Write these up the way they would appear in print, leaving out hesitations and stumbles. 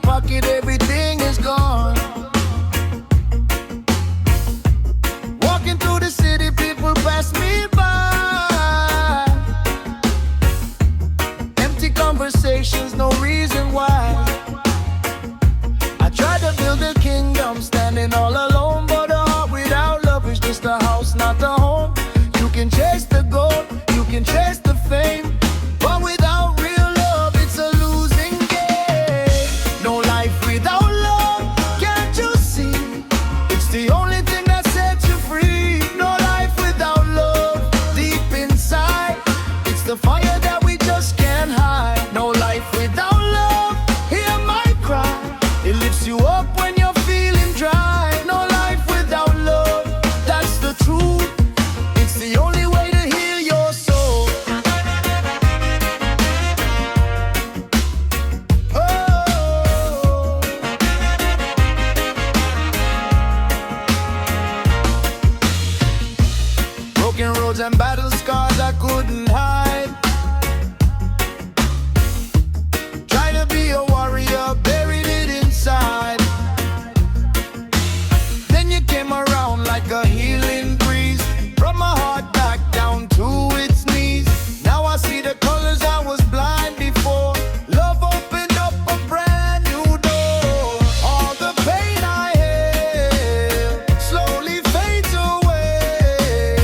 pocket, everything is gone. Walking through the city, people pass me by. Empty conversations, no reason why. I tried to build a kingdom, standing all alone, but a heart without love is just a house, not a home. You can chase the gold, you can chase the fame, but without real love, it's a losing game. No life without love, can't you see? It's the only thing that sets you free. No life without love, deep inside, it's the fire that we just can't hide. No life without love, hear my cry. It lifts you up when you're feeling dry. No life without love, that's the truth. It's the only way to heal your soul. Oh. Broken roads and battle scars I couldn't hide. Try to be a warrior, buried it inside. Then you came around like a healing breeze, brought my heart back down to its knees. Now I see the colors, I was blind before. Love opened up a brand new door. All the pain I held slowly fades away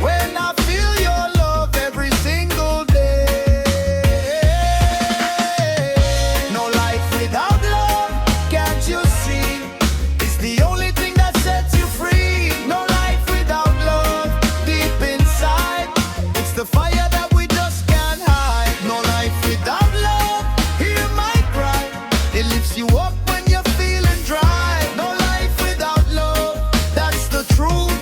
when I feel your love every single day. No life without love, can't you see? It's the only thing that sets you free. No life without love, deep inside, it's the fire that we just can't hide. No life without love, hear my cry. It lifts you up when you're feeling dry. No life without love, that's the truth.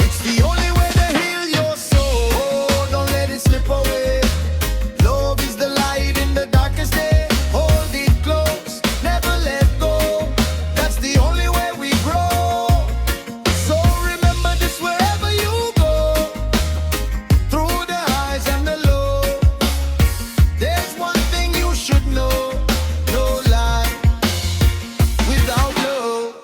It's the only way to heal your soul. Oh, don't let it slip away. Love is the light in the darkest day. Hold it close, never let go. That's the only way we grow. So remember this wherever you go, through the highs and the lows. There's one thing you should know: no life without love.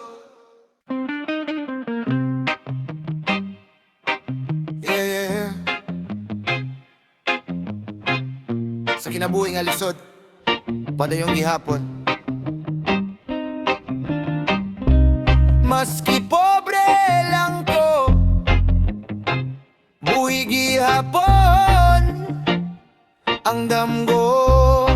Yeah, yeah, yeah. Sa kinabuhi nga lisod, padayong gihapon. Maski pobre lang ko, buhi gihapon ang damgo.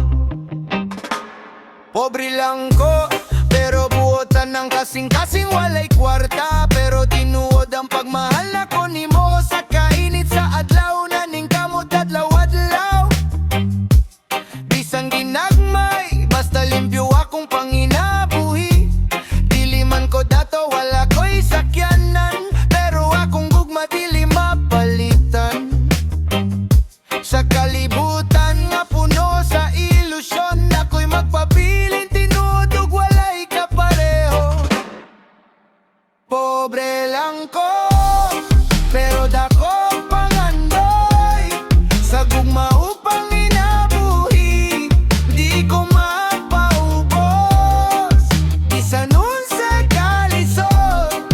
Pobre lang ko, pero buotan ng kasing-kasing walay kwarta. Pero tinuod ang pagmahal na ko nimo sa kainit sa adlaw na ning kamot adlaw-adlaw. Bisang ginagmay, basta limpyo akong panginabuhi. Dili man ko dato, wala ko'y sakyanan, pero akong gugma dili mapalitan. Sa kalibutan nga puno sa ilusyon, ako'y magpabilin tinuod ug walay kapareho. Pobre lang ko, pero dako pangandoy sa gugma upang inabuhi. Di ko mapaubos, bisan unsa kalisod,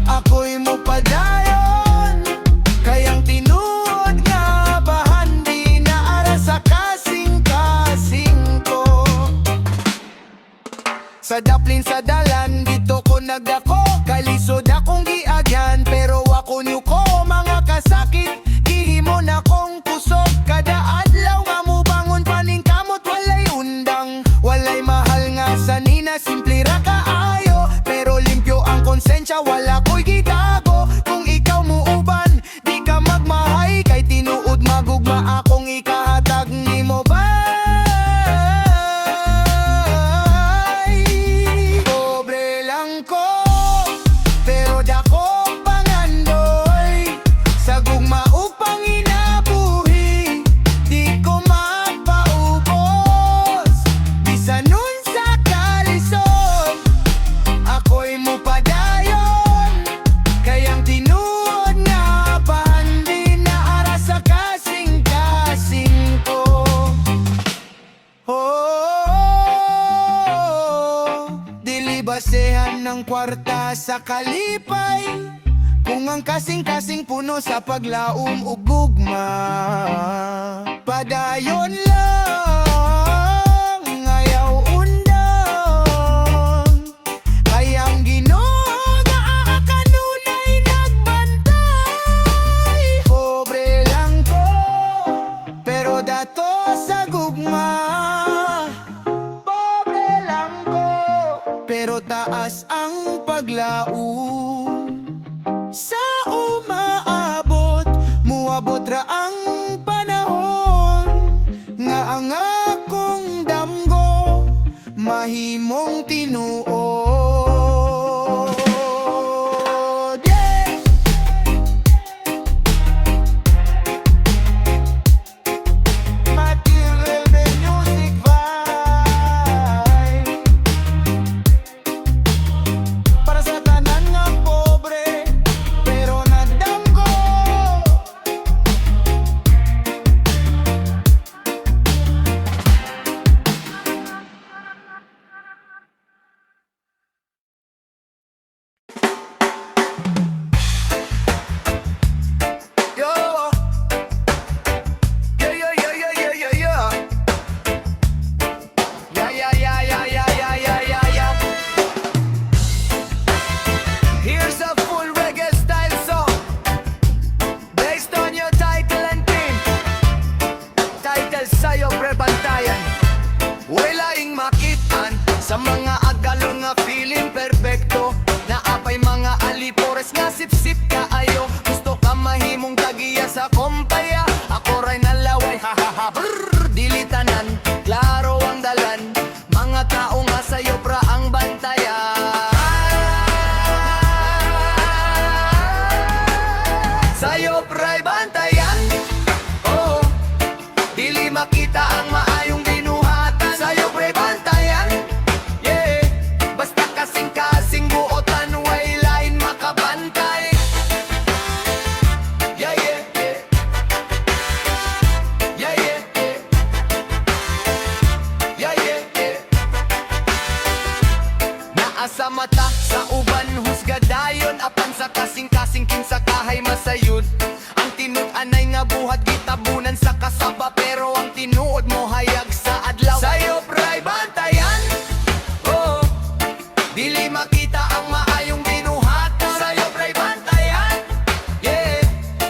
ako'y mopadayon. Kayang tinuod nga bahan, di naara sa kasing-kasing ko. Sa daplin sa dalan, dito ko nagdako, kalisod akong giagyan, pero ako niyo ko mga kasakit. Gihimo na kong kusog, kada adlaw nga mubangon paning kamot, walay undang, walay mahal nga sanina, simple ra kaayo, pero limpyo ang konsensya, wala ko'y gitago. Kung ikaw muuban, di ka magmahay, kay tinuod magugma akong ikahatag nimo ba? Pobre lang ko, ng kwarta sa kalipay. Kung ang kasing-kasing puno sa paglaom ug gugma, padayon lang ayaw undang. Kay ang Ginoo nga kanunay nagbantay. Pobre lang ko, pero dato sa gugma. Pobre lang ko, pero taas ang paglaom. Sa umaabot, muabot ra ang panahon nga ang akong damgo mahimong tinuod. Yeah! Material the music vibe para sa tanan nga pobre pero nadamgo. Yo, yeah, yeah, yeah, yeah, yeah, yeah, yeah. Yeah, yeah, yeah, yeah, yeah, yeah, yeah, yeah, yeah. Here's a full reggae style song based on your title and theme. Title sa'yo prebantayan. Walaing makitaan sa mga agalon nga feeling perfecto. Naapay mga alipores nga sip-sip kaayo. Gusto ka mahimong tagiya sa kompaya. Ako ray nalaway, hahaha, brrr, dilitanan. Klaro ang dalan, mga tao nga sa'yo pra ang bantayan. Sa'yo pray bantayan, oh, dili makita ang maayong binuhatan. Sa'yo pray bantayan, yeah, basta kasing-kasing buotan, way lain makabantay. Yeah, yeah, yeah. Yeah, yeah, yeah. Yeah, yeah, yeah. Naa sa mata, sa uban husgadayon, apan sa kasing-kasing kinsa kahay masayud. Ang tinud-anay nga buhat gitabunan sa kasaba, pero ang tinuod mo hayag sa adlaw. Sa'yo pray bantayan, oh, dili makita ang maayong binuhatan. Sa'yo pray bantayan, yeah,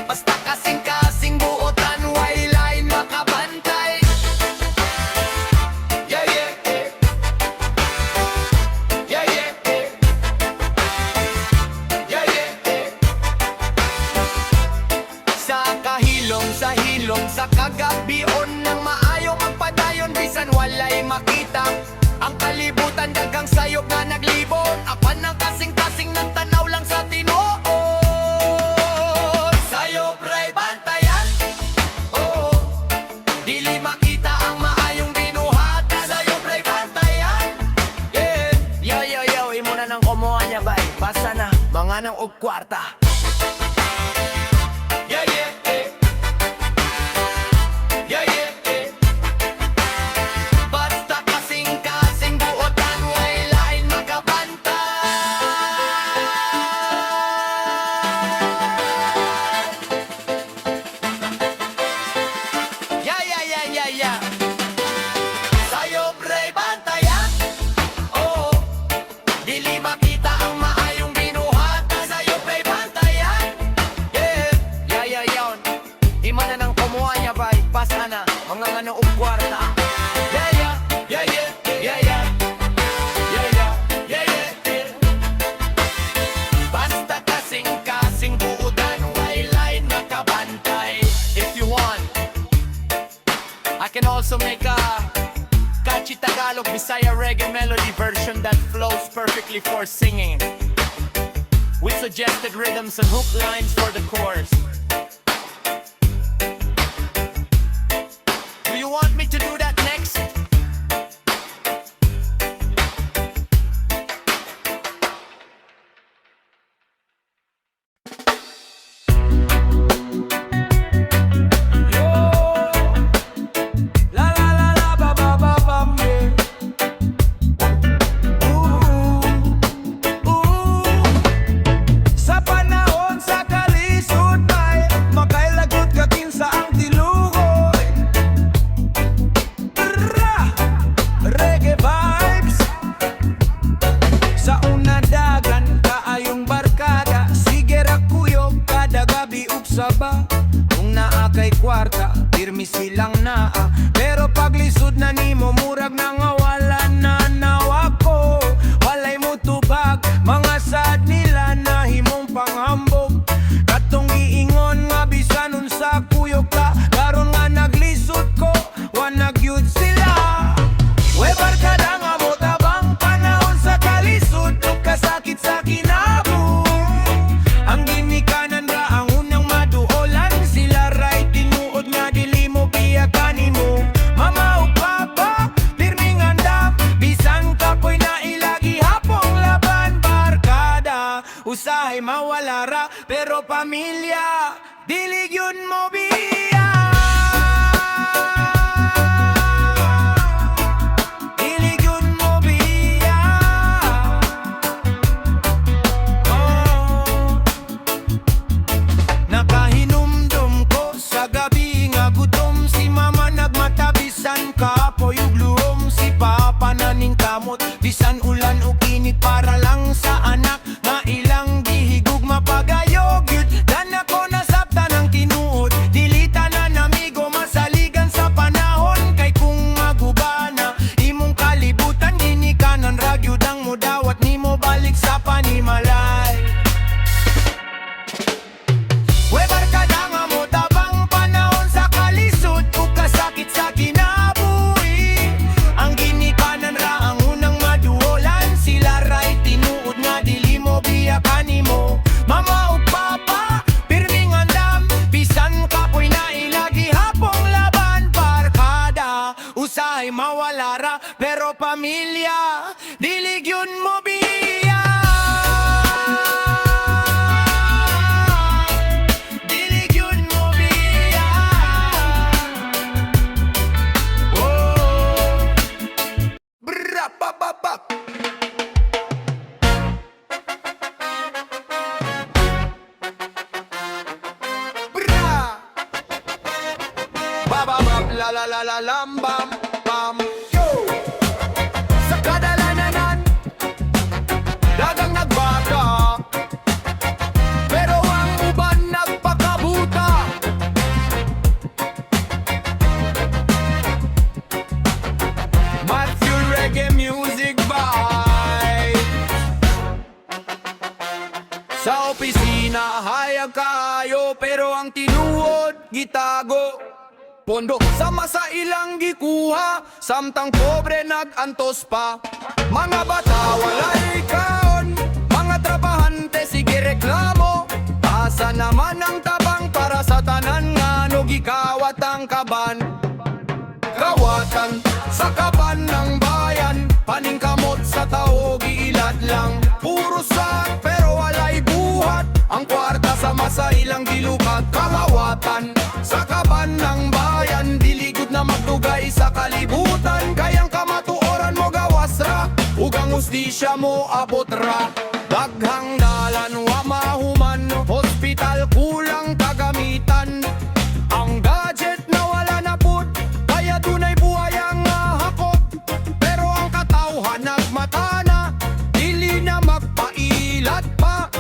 basta kasing-kasing buotan, way lain makabantay. Yeah, yeah, yeah. Yeah, yeah, yeah. Yeah, yeah, yeah. Sa kahilom, sa hilom, sa kagabion ng maayong magpadayon, bisan walay makita ang kalibutan, dagang sayop nga naglibon. Apan ng kasing-kasing ng tanaw lang sa tinuod. Sa'yo pray bantayan, oh, dili makita ang maayong binuhatan. Sa'yo pray bantayan, yeah. Yo, yo, yo, imo na ng kumuha niya ba? Basta na, mga nang og kwarta. Yeah, yeah, yeah. Yeah, yeah, yeah. Basta kasing-kasing buotan, way lain makabantay. Yeah, yeah, yeah, yeah, yeah. Sa'yo pray bantayan, oh, dili makita ang maayong binuhatan. Sa'yo pray bantayan, yeah. Yeah, yeah, yeah. Ima na ng kumuha niya ba? Pasa na, mga nga noong kwarta. Yeah, yeah, yeah, yeah, yeah, yeah. Yeah, yeah, yeah, yeah, yeah. Basta kasing-kasing buudan, way lain makabantay. If you want, I can also make a catchy Tagalog Bisaya reggae melody version that flows perfectly for singing, with suggested rhythms and hook lines for the chorus. Do you want me to do that next? Ooh, ooh, pero pamilya, dili gyud mo biya. Dili gyud mo biya. Oh. Nakahinumdum ko sa gabi nga gutom, si mama nagmatabisan ka poyug luom, si papa naning kamot bisan ulan ug init para lang sa anak nga ilang gihigug mapagayog yun. Dan ako nasabtan ng tinuod, dilita na namigo masaligan sa panahon, kay kung magubana imong kalibutan ginikanan ragyud ang mudawat nimo balik sa panimalay. We barkada nga mo tabang panahon sa kalisod ug kasakit sa kinabuhi, ang ginikanan ra ang unang maduolan, sila ray tinuod nga dili mo biyakan nimo. Mama ug papa pirming andam, bisan kapoy na ilagi hapong laban, barkada usahay mawala ra pero pamilya dili gyud mo biya. Dili gyud mo biya. Oh. Bra pa pa pa. Bra. Ba ba ba la la la la lam bam bam. Yo. Sa kadalanan dagang nagbaka, pero ang uban nagpakabuta. Matthew Reggae Music Vibe. Sa opisina hayag kayo, pero ang tinuod gitago. Pondo sama sa ilang gikuha, samtang pobre nag-antos pa. Mga bata walay kaon, mga trabahante sige reklamo. Asa naman ang tabang para sa tanan nga no gikawat ang kaban. Kawatan sa kaban ng bayan, paningkamot sa tao giilad lang. Puro sak pero walay buhat, ang kwarta sama sa ilang gilukat. Kawatan sa kaban ng bayan, diligod na magdugay sa kalibutan, kayang kamatuoran mo gawas ra, ug ang hustisya mo abot ra. Daghang dalan wa mahuman, hospital kulang kagamitan, ang gadget na wala na pud, kaya dunay buhay ang hakot. Pero ang katawhan nagmata na, dili na magpailat pa.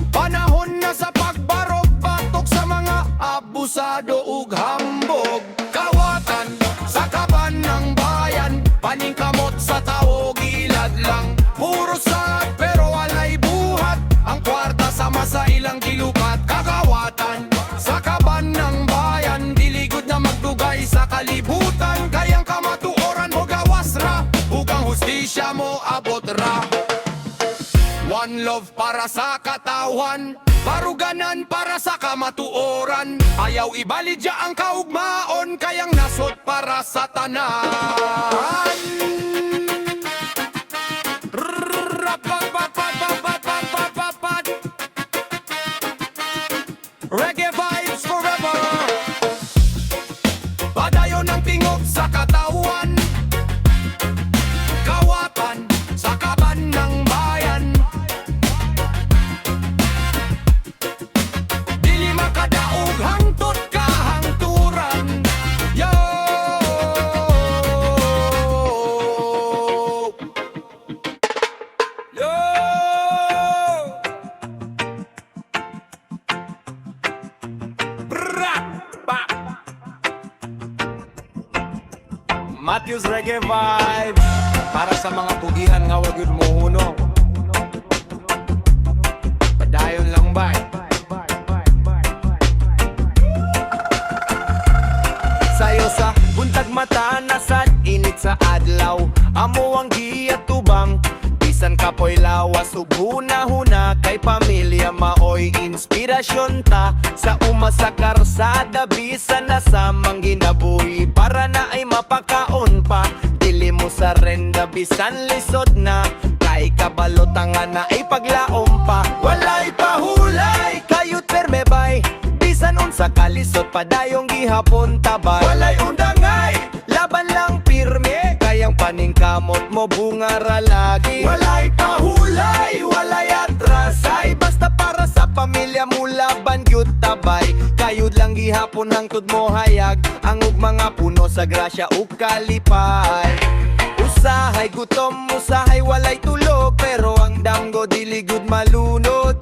Panahon na sa pagbarog, batok sa mga abusado ug hambog. Kawatan sa kaban ng bayan, paningkamot sa tao gilad lang. Puro sak pero walay buhat, ang kwarta sama sa ilang gilukat. Kakawatan sa kaban ng bayan, diligod na magdugay sa kalibutan, kayang kamatuoran mo gawas ra, ug ang hustisya mo abot ra. One love para sa katawan, baruganan para sa kamatuoran. Ayaw ibalidya ang kaugmaon, kayang nasot para sa tanan. Reggae vibes forever. Padayon ang tingog sa katawan, kawatan sa kaban ng bayan, dili makadaog hangtod ka hangturan. Yo. Yo. Bra. Ba. Matthew's Reggae Vibe para sa mga pugihan nga wag yun mohunong. Padayon lang ba? Sayo sa buntag mata nasad init sa adlaw, amo ang giyatubang, bisan kapoy lawas ug huna-huna, kay pamilya maoy inspirasyon ta. Sa uma sa karsada bisan nasamang ginabuhi, para na ay mapakaon pa, dili mo sa renda bisan lisod na, kay kabalot nga na ay paglaom pa. Walay pahulay kayot pero sa kalisod padayong gihapon tabay. Walay undangay, laban lang pirme, kayang paningkamot mo bunga ra lagi. Walay pahulay, walay atrasay, basta para sa pamilya mo laban gyud tabay. Kayod lang gihapon hangtod mo hayag, ang ug mga puno sa grasya ug kalipay. Usahay gutom, usahay walay tulog, pero ang damgo dili gud malunod.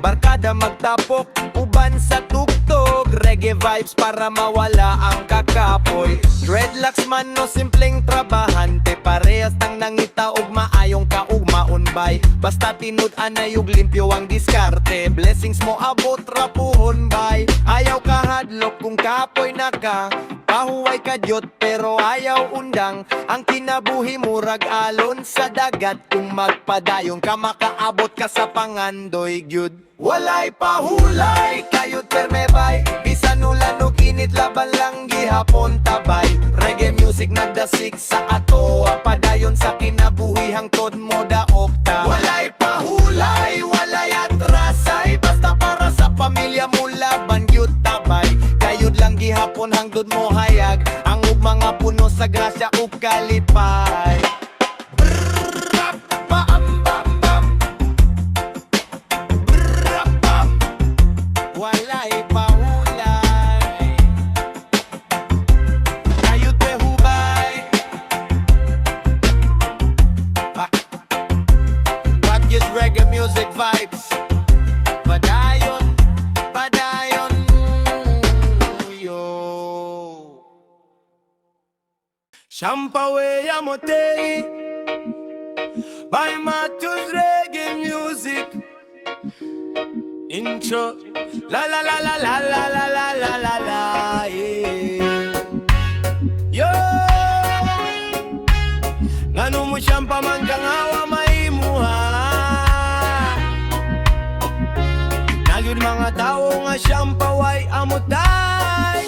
Barkada magtapok, uban sa tugtog, reggae vibes para mawala ang kakapoy. Dreadlocks man no simpleng trabahante, parehas tang nangita ug maayong kaugmaon bay. Basta tinud-an na yung limpyo ang diskarte, blessings mo abot rapuhon bay. Ayaw kahadlok kung kapoy na ka, pahuway kadyot pero ayaw undang. Ang kinabuhi murag alon sa dagat, kung magpadayon ka makaabot ka sa pangandoy gyud. Walay pahulay, kayot perme bay, bisan ulan o kinit laban lang gihapon tabay. Reggae music nagdasig sa ato, padayon sa kinabuhi hangtod mo daokta. Walay pahulay, walay atrasay, basta para sa pamilya mo laban gyud tabay. Kayod lang gihapon hangtod mo hayag, ang ug mga puno sa grasya ug kalipay. Walay pahulay, kayod pe hubay. What is reggae music vibes? Padayon, padayon, yo. Shampawe Amotei, by Matthews reggae music. Intro, la la la la la la la la la la la, yeah. Yo, ngano mo siyang pamanggang awa maimuha. Nagyud mga tao nga siyang paway amutay.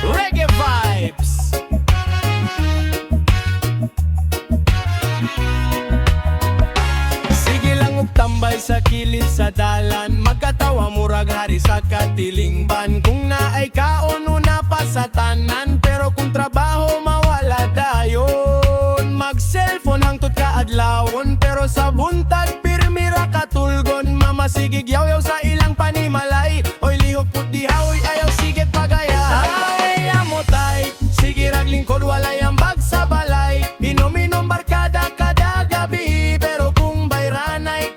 Reggae vibes. Tambay sa kilid sa dalan, magkatawa murag hari sa katilingban. Kung naay kaon una pa sa tanan, pero kung trabaho mawala dayon. Mag-cellphone hangtod ka adlawon, pero sa buntag pirmira katulgon. Mamasigig yaw-yaw sa ilang panimalay, oy lihok put dihawoy ayaw sigit pagaya. Ay amotay, sige raglingkod walay ambag sa balay. Inom-inom barkada kada gabi, pero kung bayranay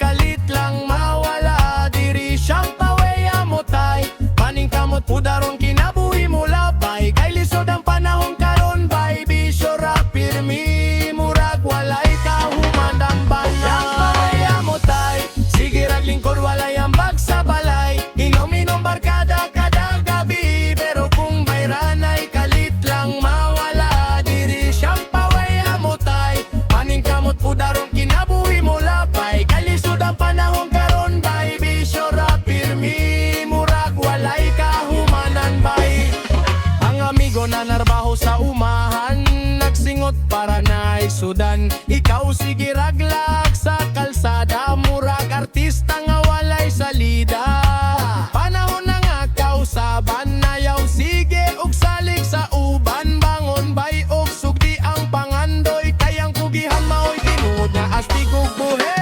lang mawala diri siyang paway amotay. Paningkamot pudaron kinabuhi mo labay, kay lisod ang panahon karon bay. Bisyo rap pirmi, murag walay kahumandang banay. Siyang paway amotay, sige raglingkod walay ambag sa balay. Inom-inom barkada kada gabi, pero kung bayranay kalit lang mawala diri siyang paway amotay. Paningkamot pudaron kinabuhi mo labay, kay lisod ang panahon karon bay. Bisyo rap pirmi, murag walay kahumanan bay. Ang amigo na narbaho sa umahan, nagsingot para na isudan. Ikaw sige raglag sa kalsada, murag artista nga walay salida. Panahon na nga kausaban, nayaw sige ug salig sa uban. Bangon bay og sugdi ang pangandoy, kayang kugihan maoy tinuod na astig ug buhe.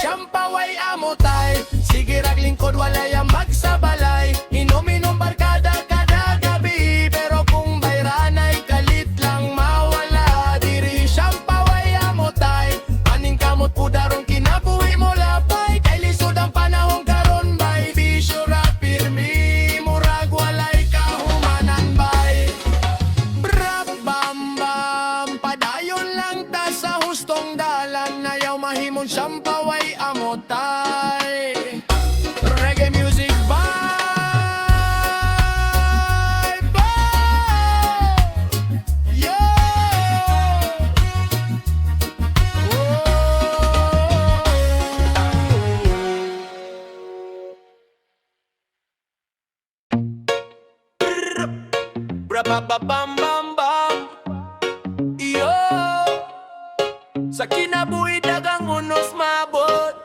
Champaway amotay, sige raglingkod walay ambag sa balay. Inom-inom barkada kada gabi, pero kung bayranay kalit lang mawala diri. Champaway amotay, paningkamot pudaron kinabuhi mo labay, kay lisod ang panahon karon bay. Bisyo rap pirmi, murag walay kahumanan bay. Brap bam bam, padayon lang ta sa hustong dalan, nayaw mahimon sampaway amotay. Reggae music vibe, yo. Bam bam bam, yo. Sa kinabuhi dagang unos mabot,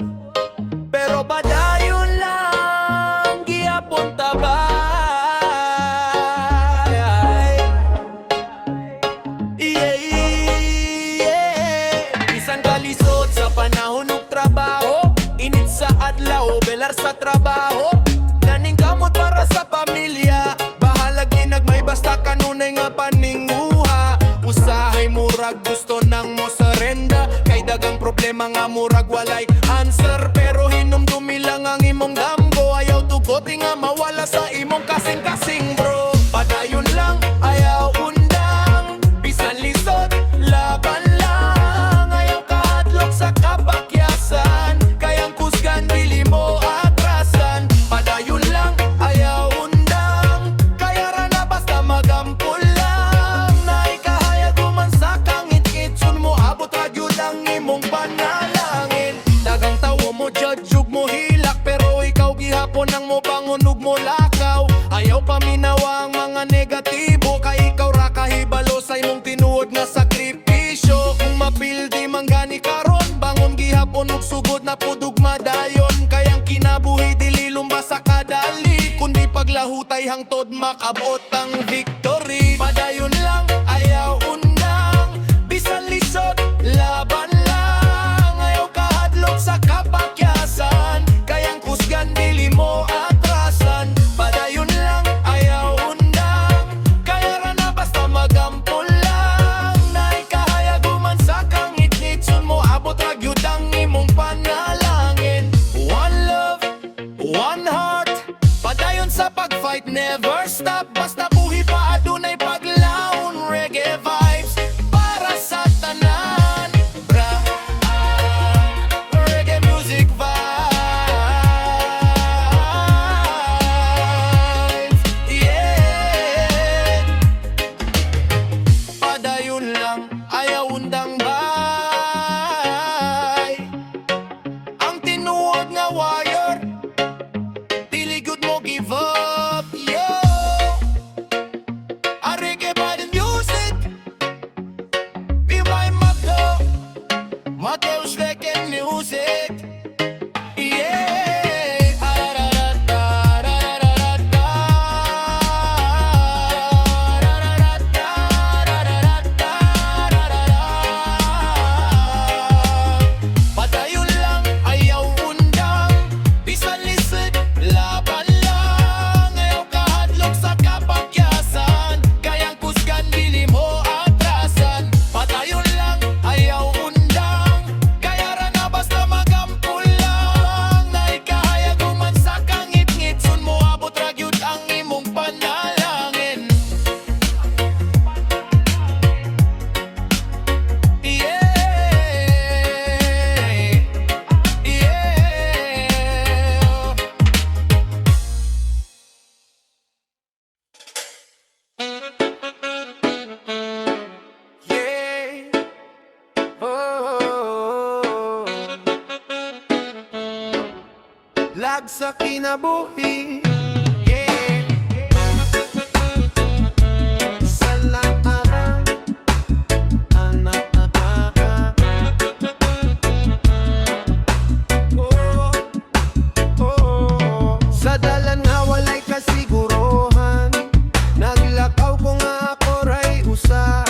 Ayaw paminawa ang mga negatibo, kay ikaw ra kahibalo sa imong tinuod nga sakripisyo. Kung mapildi manggani karon, bangon gihapon ug sugod na pudugma dayon. Kayang kinabuhi dili lumbas sa kadali, kundi paglahutay hangtod makabot ang victory. Padayon lang, ayaw undang, bisan lisod, laban lang. Ayaw kahadlok sa kapakyasan, kayang kusgan dili mo atrasan. Padayon lang, ayaw undang, kaya ra na basta magampol lang. Naay kahayag human sa kangit-ngit, sun mo abot ra gyud ang imong panalangin. One love, one heart, padayon sa pag-fight, never stop. Basta buhi pa adunay paglaon, reggae vibes para sa tanan. Bra, reggae music vibes, yeah. Padayon lang, ayaw undang bay. Ang tinuod nga wire, dili gud mo give up, yo. I reggae by the music, be my motto, Mateus reggae music, yeah. Padayon lang, ayaw undang, bisan lisod, laban lang. Ayaw kahadlok sa kapakyasan, kayang kusgan dili mo atrasan. Padayon lang, ayaw undang, kaya ra na basta magampol lang. Naay kahayag human sa kangit-ngit, sun mo abot ra gyud ang imong panalangin. Yeah, yeah. Yeah. Oh. Lag sa kinabuhi. Yeah. Salamat, anak. Oh, oh. Sa dalan nga walay kasiguruhan, naglakaw ko nga ako ray usa.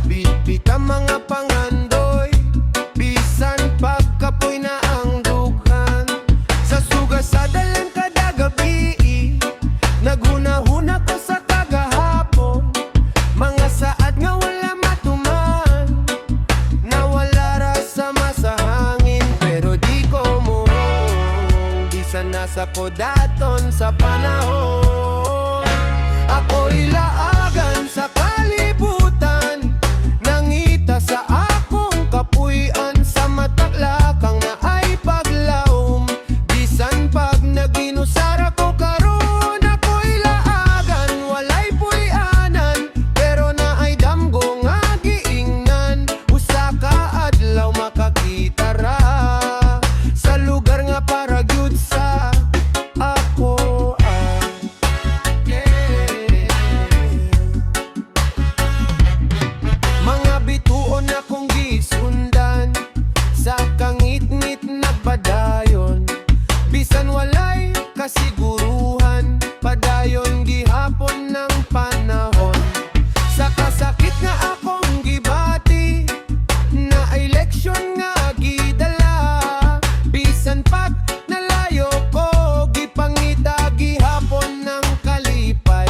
Bitbit ang mga pangandoy, bisan pagkapoy na ang dughan. Sa suga sa dalan kada gabi, naghunahuna ko sa tagahapon. Mga saad nga wala matuman, nawala ra sa masahangin. Pero di ko mo, bisan nasa kodaton sa panahon. Ako'y laagan sa kalibutan, nangita sa akong kapuy-an. Sa mataklakang na ay paglaom, bisan pag naginusara ko karon. Ako'y laagan, walay puy-anan, pero na ay damgo nga giingnan. Usa ka adlaw makakita ra sa lugar nga para gyud sa ako. Yeah. Mga bituon akong gisundan, sa kangit-ngit nagpadayon. Bisan walay kasiguruhan, padayon gihapon ng panahon. Sa kasakit nga akong gibati, na eleksyon nga gidala. Bisan pag nalayo ko, gipangita gihapon ng kalipay.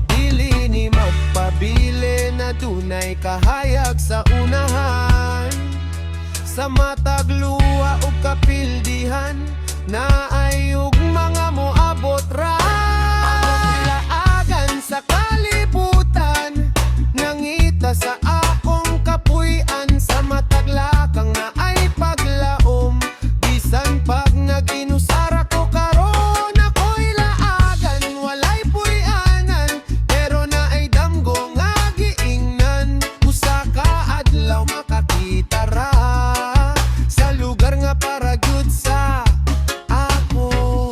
Dili ni magpabili na dunay kahayag sa unahan. Sa matag luwa o kapildihan, na ayog mga moabot ra. Akong laagan sa kalibutan, nangita sa akong kapuy-an. Sa mataglakang na ay paglaom, bisan pag naginusara ko karon. Ako'y laagan, walay puy-anan, pero na ay damgo nga giingnan. Usa ka adlaw makakita ra sa lugar nga para gyud sa ako.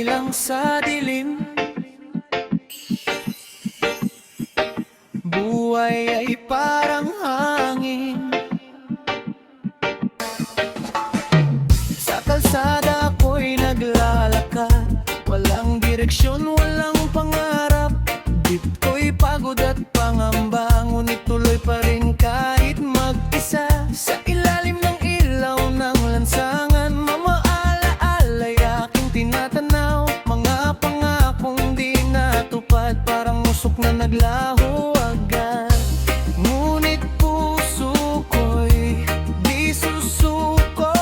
okay lang sa dilim. Buhay ay parang hangin. Sa kalsada ako'y naglalakad, walang direksyon, walang pangarap. Dip ko'y pagod at pangamba, ngunit tuloy pa rin kahit mag-isa. Sa ilalim ng ilaw ng lansangan, mamaala-ala ay aking tinatanaw. Mga pangakong di natupad, parang usok na naglaho agad. Ngunit puso ko'y di susuko,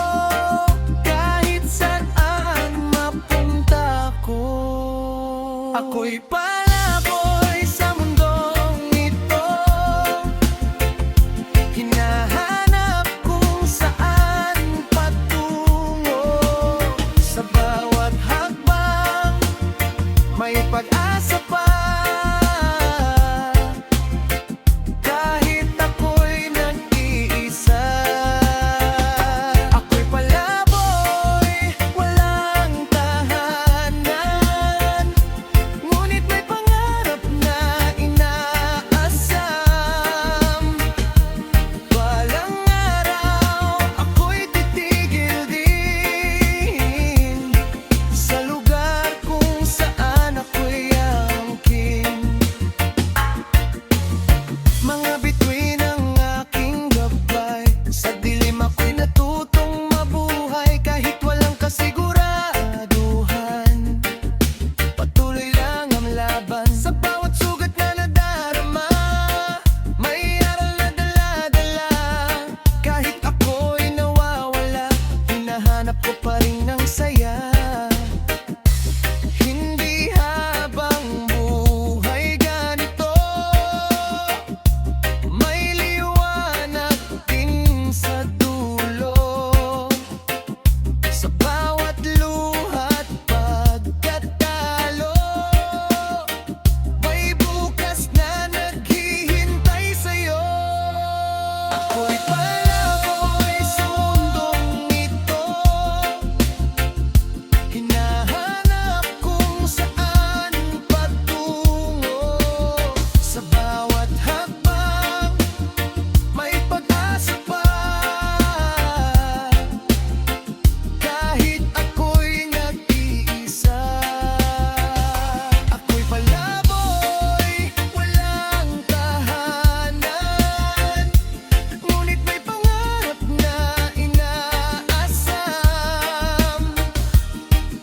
kahit saan mapunta ko. Ako'y palaboy sa mundong ito, hinahanap kung saan patungo. Sa bawat hakbang may pag-asa pa, kahit ako'y nag-iisa. Ako'y palaboy, walang tahanan, ngunit may pangarap na inaasam. Balang araw ako'y titigil din sa lugar kung saan ako'y angkin. Mga bituin ang aking gabay, sa dilim ako'y natutong mabuhay kahit walang kasiguraduhan. Patuloy lang ang laban, sa bawat sugat na nadarama may aral na dala-dala. Kahit ako'y nawawala, hinahanap ko pa rin ang saya. Hindi habang buhay ganito, may liwanag din sa dulo. Sa bawat luha't pagkatalo, may bukas na naghihintay sa'yo. Ako'y palaboy sa mundong ito, hinahanap kung saan patungo. Sa bawat hakbang may pag-asa pa, kahit ako'y nag-iisa. Ako'y palaboy, walang tahanan, ngunit may pangarap na inaasam.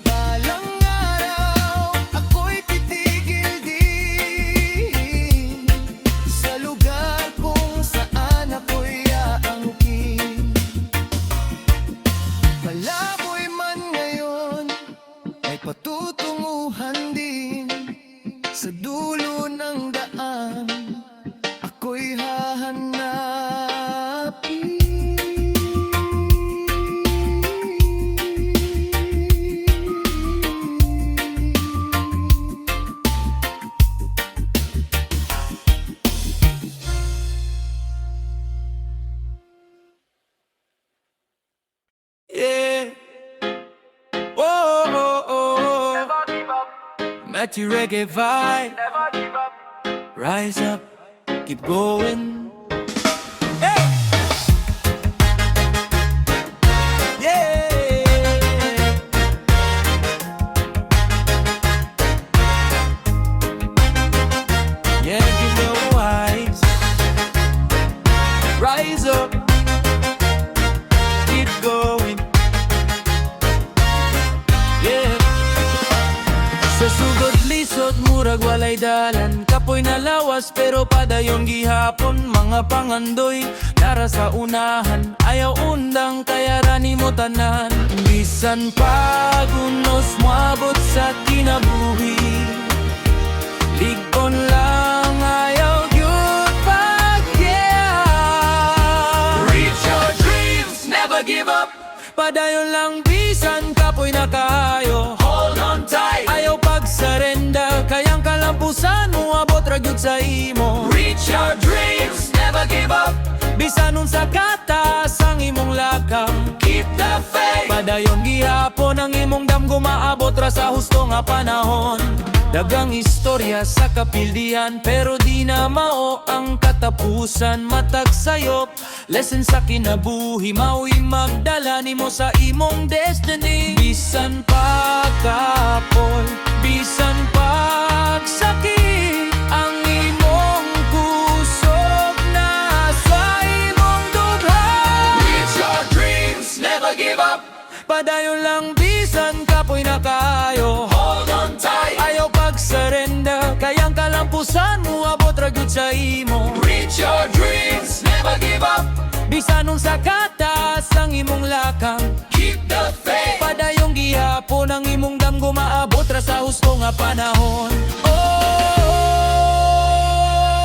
Balang araw ako'y titigil din sa lugar kung saan ako'y aangkin. Palaboy man ngayon, ay patutunguhan din. Sa dulo ng daan ako'y hahanapin. Yeah. Oh, oh, oh. Never give up, Matty reggae vibe. never give up. Rise up, keep going. Hey! Yeah! Yeah, give your eyes. Rise up, keep going. Yeah. Sa sugod lisod, murag walay dalan. Kapoy na lawas pero padayon gihapon. Mga pangandoy, nara sa unahan. Ayaw undang kaya rani mo tanan. Bisan pagunos moabot sa kinabuhi. Ligon lang ayaw gyud pagya. Reach your dreams, never give up. Padayon lang bisan kapoy na kayo. Hold on tight, ayaw pagsarenda. Kayang kalampusan mo abot ra ra gyud sa imo. Reach your dreams, never give up. Bisan unsa katas ang imong lakang, keep the faith. Padayon gihapon ang imong damgo, maabot ra sa husto nga panahon. Dagang istorya sa kapildian, pero di na mao ang katapusan. Matag sayop, lesson sa kinabuhi, mao'y magdala nimo sa imong destiny. Bisan pagkapol, bisan pagsakit, ang imong kusog na sa imong dugha. Reach your dreams, never give up. Padayon lang bisan kapoy na kayo, hold on tight. Ayaw pag-surrender, kayang kalampusan mo abot ra gyud sa imo. Reach your dreams, never give up. Bisan unsa katas ang imong lakang, keep the faith. Padayong gihapon ang imong damgo, maabot ra sa husto nga panahon. Oh,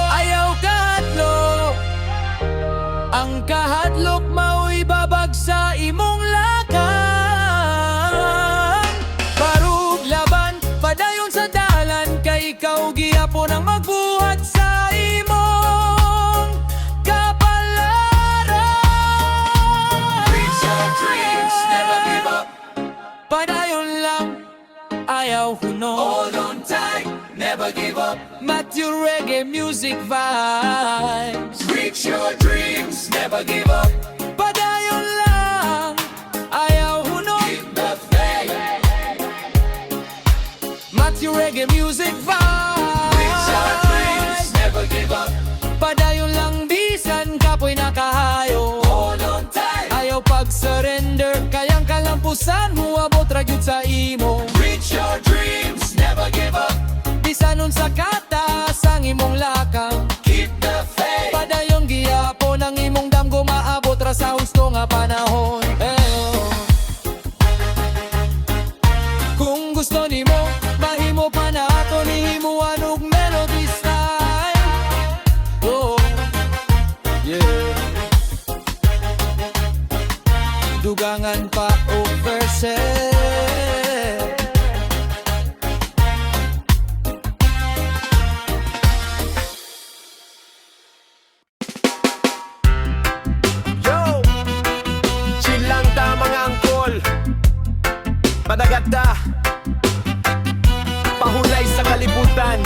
ayaw kahadlok, ang kahadlok mao'y babag sa imong lakang. Barug laban, padayon sa dalan, kay ikaw gihapon ang magbuhat sa imong kapalaran. Reach your dreams, never give up. Padayon lang, ayaw huno, hold on tight, never give up. Matthew Reggae Music Vibes. Reach your dreams, never give up. Padayon lang, ayaw huno, keep the faith. Matthew Reggae Music Vibes. Reach your dreams, never give up. Padayon lang bisan kapoy nakahayo, hold on tight. Ayaw pag-surrender, kayang kalampusan huabot ra gyud sa imo. Reach your dreams, never give up. Bisan unsa katas ang imong lakang, keep the faith. Padayon gihapon ang imong damgo, maabot ra sa husto nga panahon. Kung gusto nimo, mahimo pa na ato ni himuan og melody style. Oh, yeah. Dugangan pa og verses. Yo! Chill lang ta mga angkol, padagat ta, pahulay sa kalibutan.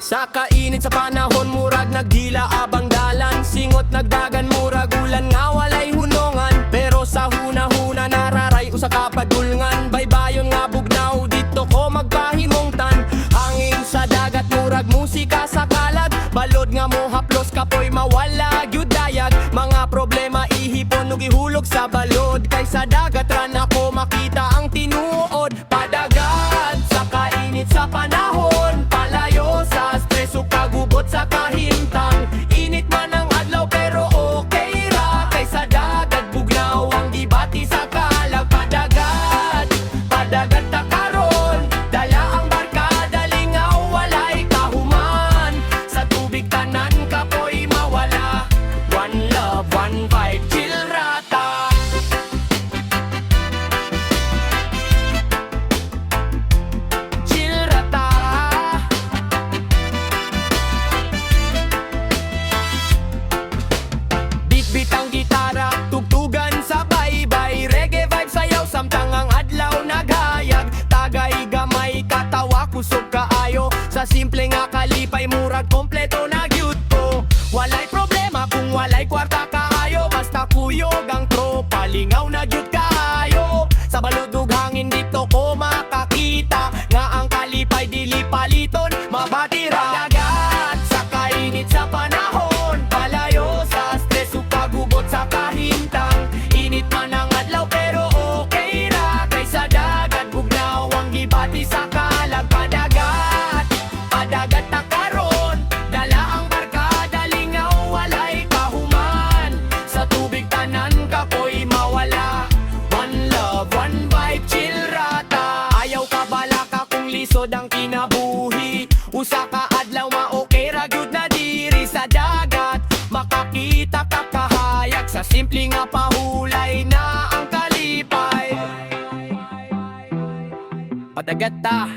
Sa kainit sa panahon, murag nagdila abang dalan. Singot nagdagan, murag ulan nga walay hunongan. Pero sa huna-huna nararay usa ka padulngan. Baybayon nga bugnaw, dito ko magpahimongtan. Hangin sa dagat, murag musika sa kalag. Balod nga mo haplos, kapoy mawala gyud dayag. Mga problema ihipon ug ihulog sa balod. Kay sa dagat ran ako makita ang tinuod. Padagat sa kainit sa panahon, palayo sa stress ug kagubot sa kahimtang. Init man ang adlaw pero okay ra. Kay sa dagat bugnaw ang gibati sa kalag. Padagat, padagat ta karon, dala ang barkada lingaw walay kahuman. Sa tubig tanan kapoy mawala. One love, one vibe, chill rata. Chill rata. Beat ang gitara, tugtugan sa baybay. Reggae vibe sayaw, samtang ang adlaw naghayag. Tagay gamay, katawa, kusog kaayo. Sa simple nga kalipay, murag kompleto na gyud ko. Walay problema kung walay kwarta kaayo. Basta kuyog ang tropa, lingaw na gyud kaayo. Sa baludog hangin dito ko makakita nga ang kalipay dili paliton, mabatira. Dagat sa kainit sa panahon, palayo sa stress ug kagubot sa kahintang. Init man ang adlaw pero okay ra. Kay sa dagat bugnaw ang gibati sa kalag. Padagat, padagat ta karon, dala ang barkada lingaw walay kahuman. Sa tubig tanan kapoy mawala. One love, one vibe, chill rata. Ayaw ka balaka kung lisod ang kinabuhi. Usa ka adlaw ma-okay ra gyud na diri sa dagat. Makakita ka kahayag sa simple nga pahulay na ang kalipay. Padagat ta,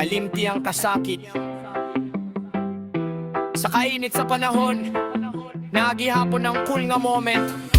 kalimti ang kasakit. Sa kainit sa panahon, nagihapon ang cool nga moment.